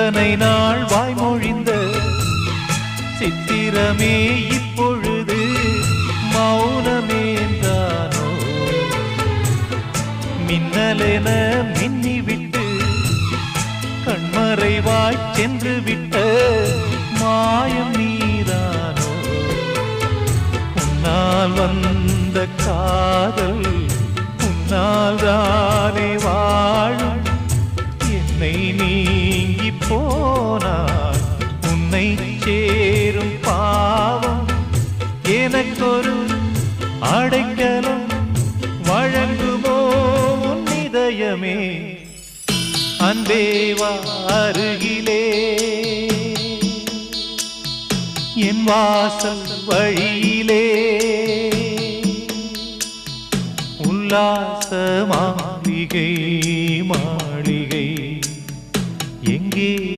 இத்தனை நாள் வாய்மொழிந்த சித்திரமே இப்பொழுது மௌனமேந்தானோ மின்னலென மின்னிவிட்டு கண்மறைவாய் சென்று விட்ட மாயம் நீதானோ உன்னால் வந்த காதல் உன்னால் தானே வாழும் என்னை நீங்கி போனார் உன்னை சேரும் பாவம் எனக்கொரு அடைக்கலம் வழங்குமோ உன் இதயமே அன்பேவா அருகிலே என் வாசல் வழியிலே உல்லாச மாளிகை